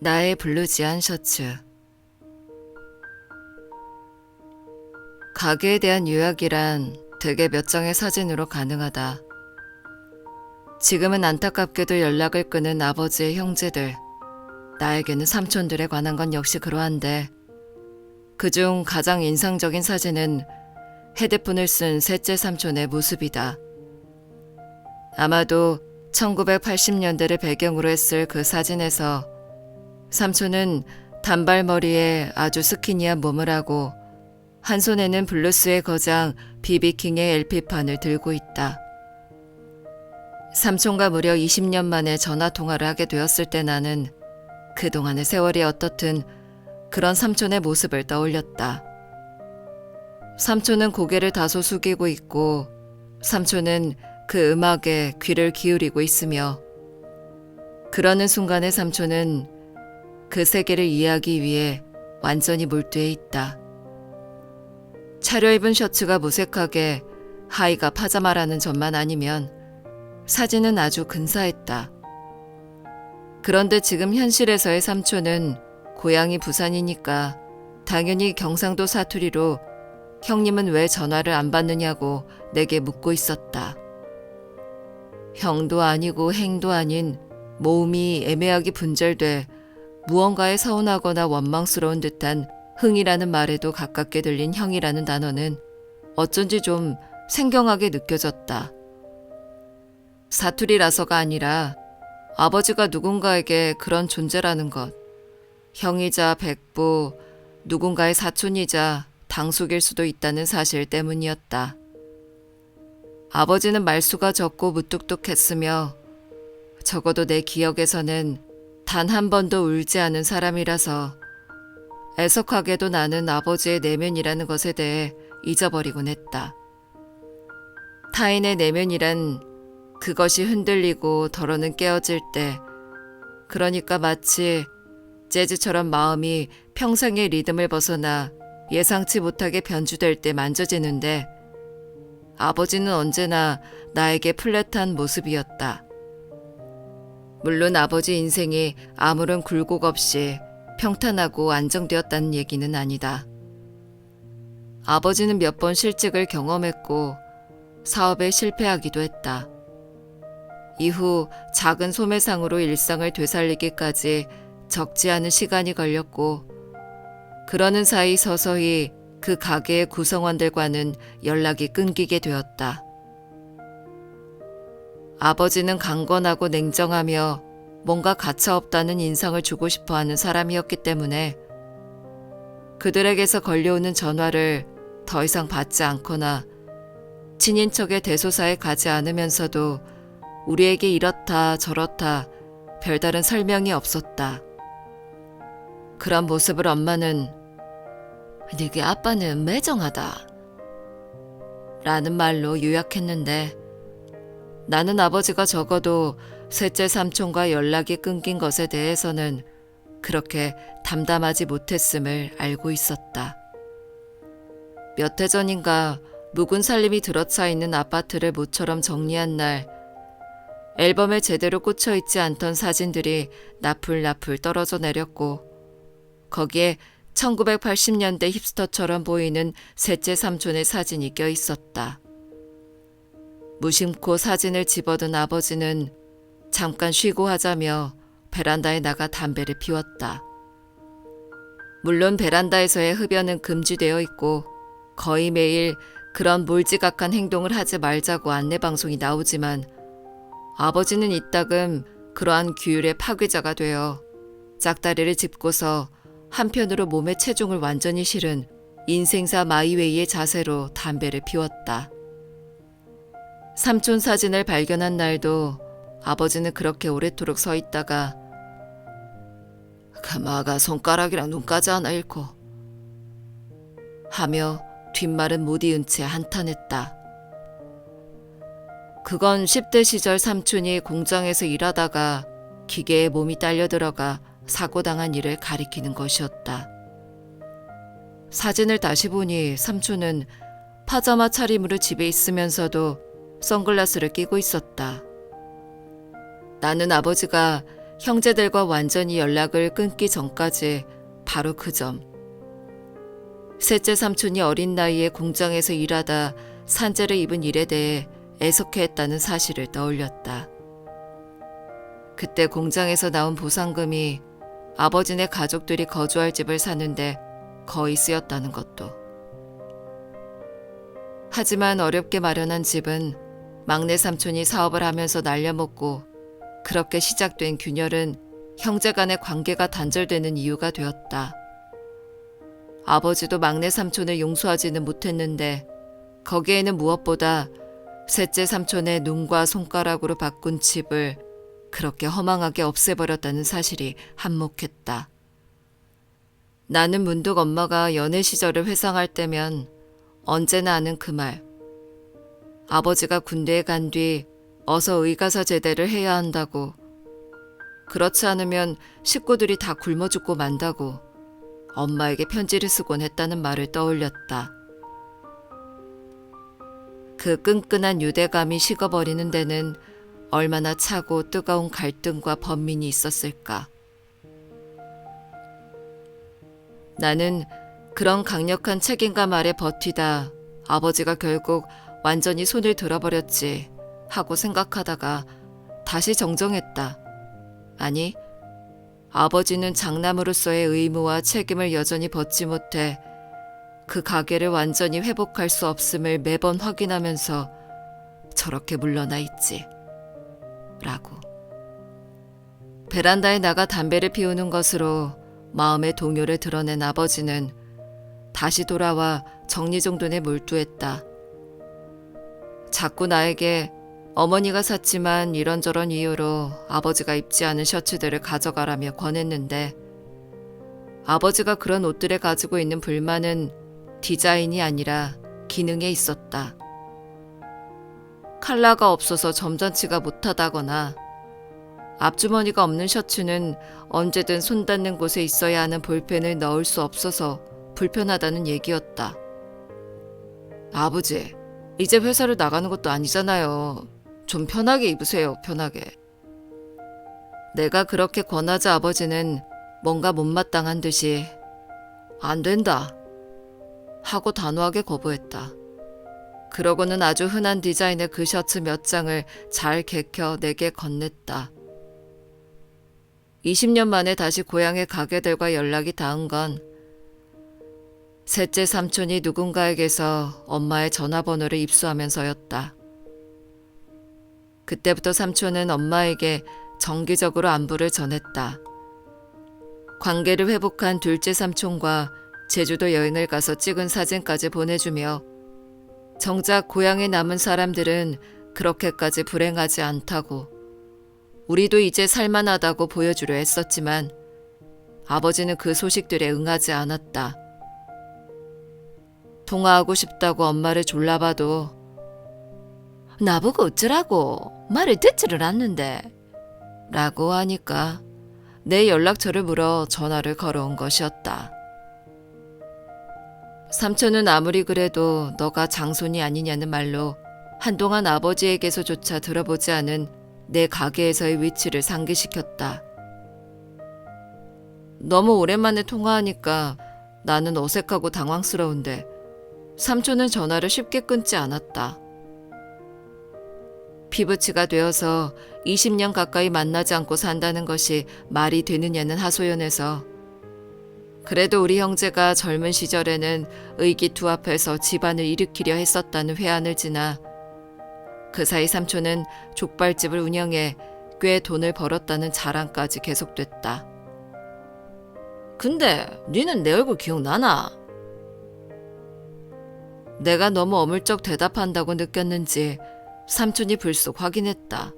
나의 블루 지안 셔츠. 가게에 대한 요약이란 되게 몇 장의 사진으로 가능하다. 지금은 안타깝게도 연락을 끊은 아버지의 형제들, 나에게는 삼촌들에 관한 건 역시 그러한데, 그중 가장 인상적인 사진은 헤드폰을 쓴 셋째 삼촌의 모습이다. 아마도 1980년대를 배경으로 했을 그 사진에서 삼촌은 단발머리에 아주 스키니한 몸을 하고 한 손에는 블루스의 거장 비비킹의 LP판을 들고 있다. 삼촌과 무려 20년 만에 전화통화를 하게 되었을 때 나는 그동안의 세월이 어떻든 그런 삼촌의 모습을 떠올렸다. 삼촌은 고개를 다소 숙이고 있고 삼촌은 그 음악에 귀를 기울이고 있으며 그러는 순간에 삼촌은 그 세계를 이해하기 위해 완전히 몰두해 있다. 차려입은 셔츠가 무색하게 하의가 파자마라는 점만 아니면 사진은 아주 근사했다. 그런데 지금 현실에서의 삼촌은 고향이 부산이니까 당연히 경상도 사투리로 형님은 왜 전화를 안 받느냐고 내게 묻고 있었다. 형도 아니고 행도 아닌 모음이 애매하게 분절돼 무언가에 서운하거나 원망스러운 듯한 흥이라는 말에도 가깝게 들린 형이라는 단어는 어쩐지 좀 생경하게 느껴졌다. 사투리라서가 아니라 아버지가 누군가에게 그런 존재라는 것, 형이자 백부, 누군가의 사촌이자 당숙일 수도 있다는 사실 때문이었다. 아버지는 말수가 적고 무뚝뚝했으며 적어도 내 기억에서는 단 한 번도 울지 않은 사람이라서 애석하게도 나는 아버지의 내면이라는 것에 대해 잊어버리곤 했다. 타인의 내면이란 그것이 흔들리고 덜어는 깨어질 때, 그러니까 마치 재즈처럼 마음이 평생의 리듬을 벗어나 예상치 못하게 변주될 때 만져지는데 아버지는 언제나 나에게 플랫한 모습이었다. 물론 아버지 인생이 아무런 굴곡 없이 평탄하고 안정되었다는 얘기는 아니다. 아버지는 몇 번 실직을 경험했고 사업에 실패하기도 했다. 이후 작은 소매상으로 일상을 되살리기까지 적지 않은 시간이 걸렸고 그러는 사이 서서히 그 가게의 구성원들과는 연락이 끊기게 되었다. 아버지는 강건하고 냉정하며 뭔가 가차없다는 인상을 주고 싶어하는 사람이었기 때문에 그들에게서 걸려오는 전화를 더 이상 받지 않거나 친인척의 대소사에 가지 않으면서도 우리에게 이렇다 저렇다 별다른 설명이 없었다. 그런 모습을 엄마는 "네게 아빠는 매정하다" 라는 말로 요약했는데 나는 아버지가 적어도 셋째 삼촌과 연락이 끊긴 것에 대해서는 그렇게 담담하지 못했음을 알고 있었다. 몇 해 전인가 묵은 살림이 들어차 있는 아파트를 모처럼 정리한 날 앨범에 제대로 꽂혀있지 않던 사진들이 나풀나풀 떨어져 내렸고 거기에 1980년대 힙스터처럼 보이는 셋째 삼촌의 사진이 껴있었다. 무심코 사진을 집어든 아버지는 잠깐 쉬고 하자며 베란다에 나가 담배를 피웠다. 물론 베란다에서의 흡연은 금지되어 있고 거의 매일 그런 몰지각한 행동을 하지 말자고 안내방송이 나오지만 아버지는 이따금 그러한 규율의 파괴자가 되어 짝다리를 짚고서 한편으로 몸의 체중을 완전히 실은 인생사 마이웨이의 자세로 담배를 피웠다. 삼촌 사진을 발견한 날도 아버지는 그렇게 오래도록 서 있다가 "가마가 손가락이랑 눈까지 하나 잃고" 하며 뒷말은 못 이은 채 한탄했다. 그건 10대 시절 삼촌이 공장에서 일하다가 기계에 몸이 딸려 들어가 사고당한 일을 가리키는 것이었다. 사진을 다시 보니 삼촌은 파자마 차림으로 집에 있으면서도 선글라스를 끼고 있었다. 나는 아버지가 형제들과 완전히 연락을 끊기 전까지 바로 그 점. 셋째 삼촌이 어린 나이에 공장에서 일하다 산재를 입은 일에 대해 애석해했다는 사실을 떠올렸다. 그때 공장에서 나온 보상금이 아버지네 가족들이 거주할 집을 사는데 거의 쓰였다는 것도. 하지만 어렵게 마련한 집은 막내 삼촌이 사업을 하면서 날려먹고 그렇게 시작된 균열은 형제 간의 관계가 단절되는 이유가 되었다. 아버지도 막내 삼촌을 용서하지는 못했는데 거기에는 무엇보다 셋째 삼촌의 눈과 손가락으로 바꾼 집을 그렇게 허망하게 없애버렸다는 사실이 한몫했다. 나는 문득 엄마가 연애 시절을 회상할 때면 언제나 하는 그 말. 아버지가 군대에 간 뒤 어서 의가사 제대를 해야 한다고. 그렇지 않으면 식구들이 다 굶어 죽고 만다고 엄마에게 편지를 쓰곤 했다는 말을 떠올렸다. 그 끈끈한 유대감이 식어버리는 데는 얼마나 차고 뜨거운 갈등과 번민이 있었을까. 나는 그런 강력한 책임감 아래 버티다 아버지가 결국 완전히 손을 들어버렸지 하고 생각하다가 다시 정정했다. 아니, 아버지는 장남으로서의 의무와 책임을 여전히 벗지 못해 그 가게를 완전히 회복할 수 없음을 매번 확인하면서 저렇게 물러나 있지. 라고. 베란다에 나가 담배를 피우는 것으로 마음의 동요를 드러낸 아버지는 다시 돌아와 정리정돈에 몰두했다. 자꾸 나에게 어머니가 샀지만 이런저런 이유로 아버지가 입지 않은 셔츠들을 가져가라며 권했는데 아버지가 그런 옷들에 가지고 있는 불만은 디자인이 아니라 기능에 있었다. 컬러가 없어서 점잖지가 못하다거나 앞주머니가 없는 셔츠는 언제든 손 닿는 곳에 있어야 하는 볼펜을 넣을 수 없어서 불편하다는 얘기였다. 아버지, 이제 회사를 나가는 것도 아니잖아요. 좀 편하게 입으세요, 편하게. 내가 그렇게 권하자 아버지는 뭔가 못마땅한 듯이 안 된다 하고 단호하게 거부했다. 그러고는 아주 흔한 디자인의 그 셔츠 몇 장을 잘 개켜 내게 건넸다. 20년 만에 다시 고향의 가게들과 연락이 닿은 건 셋째 삼촌이 누군가에게서 엄마의 전화번호를 입수하면서였다. 그때부터 삼촌은 엄마에게 정기적으로 안부를 전했다. 관계를 회복한 둘째 삼촌과 제주도 여행을 가서 찍은 사진까지 보내주며 정작 고향에 남은 사람들은 그렇게까지 불행하지 않다고 우리도 이제 살만하다고 보여주려 했었지만 아버지는 그 소식들에 응하지 않았다. 통화하고 싶다고 엄마를 졸라봐도 나보고 어쩌라고 말을 듣지를 않는데 라고 하니까 내 연락처를 물어 전화를 걸어온 것이었다. 삼촌은 아무리 그래도 너가 장손이 아니냐는 말로 한동안 아버지에게서조차 들어보지 않은 내 가게에서의 위치를 상기시켰다. 너무 오랜만에 통화하니까 나는 어색하고 당황스러운데 삼촌은 전화를 쉽게 끊지 않았다. 피부치가 되어서 20년 가까이 만나지 않고 산다는 것이 말이 되느냐는 하소연에서 그래도 우리 형제가 젊은 시절에는 의기투합해서 집안을 일으키려 했었다는 회한을 지나 그 사이 삼촌은 족발집을 운영해 꽤 돈을 벌었다는 자랑까지 계속됐다. 근데 니는 내 얼굴 기억나나? 내가 너무 어물쩍 대답한다고 느꼈는지 삼촌이 불쑥 확인했다.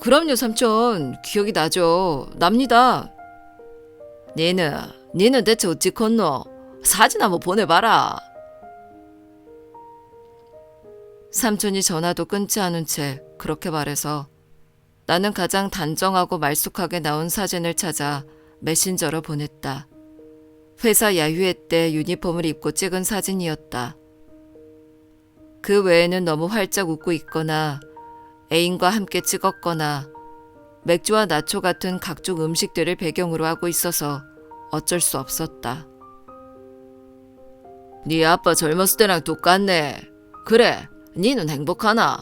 그럼요 삼촌, 기억이 나죠. 납니다. 니는 대체 어찌 컸노? 사진 한번 보내봐라. 삼촌이 전화도 끊지 않은 채 그렇게 말해서 나는 가장 단정하고 말쑥하게 나온 사진을 찾아 메신저로 보냈다. 회사 야유회 때 유니폼을 입고 찍은 사진이었다. 그 외에는 너무 활짝 웃고 있거나 애인과 함께 찍었거나 맥주와 나초 같은 각종 음식들을 배경으로 하고 있어서 어쩔 수 없었다. 네 아빠 젊었을 때랑 똑같네. 그래, 니는 행복하나?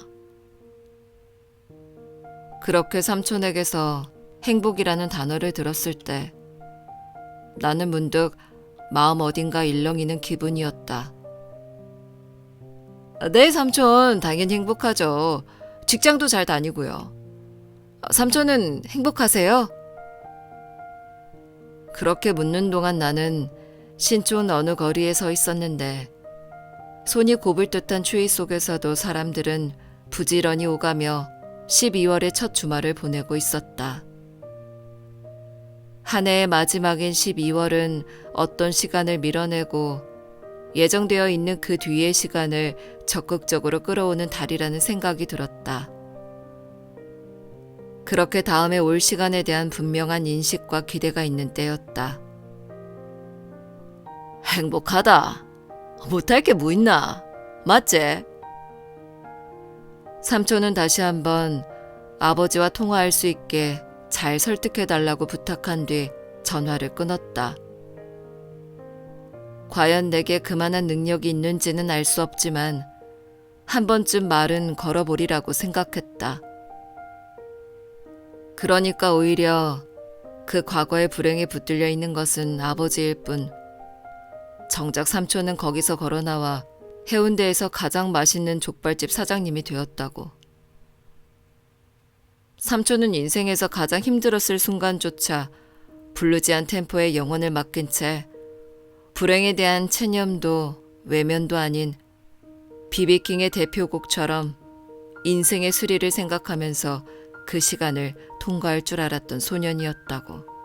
그렇게 삼촌에게서 행복이라는 단어를 들었을 때 나는 문득 마음 어딘가 일렁이는 기분이었다. 네, 삼촌 당연히 행복하죠. 직장도 잘 다니고요. 삼촌은 행복하세요? 그렇게 묻는 동안 나는 신촌 어느 거리에 서 있었는데 손이 곱을 듯한 추위 속에서도 사람들은 부지런히 오가며 12월의 첫 주말을 보내고 있었다. 한 해의 마지막인 12월은 어떤 시간을 밀어내고 예정되어 있는 그 뒤의 시간을 적극적으로 끌어오는 달이라는 생각이 들었다. 그렇게 다음에 올 시간에 대한 분명한 인식과 기대가 있는 때였다. 행복하다. 못할 게 뭐 있나? 맞지? 삼촌은 다시 한번 아버지와 통화할 수 있게 잘 설득해달라고 부탁한 뒤 전화를 끊었다. 과연 내게 그만한 능력이 있는지는 알 수 없지만 한 번쯤 말은 걸어보리라고 생각했다. 그러니까 오히려 그 과거의 불행에 붙들려 있는 것은 아버지일 뿐 정작 삼촌은 거기서 걸어나와 해운대에서 가장 맛있는 족발집 사장님이 되었다고. 삼촌은 인생에서 가장 힘들었을 순간조차 불루지한 템포에 영혼을 맡긴 채 불행에 대한 체념도 외면도 아닌 비비킹의 대표곡처럼 인생의 수리를 생각하면서 그 시간을 통과할 줄 알았던 소년이었다고.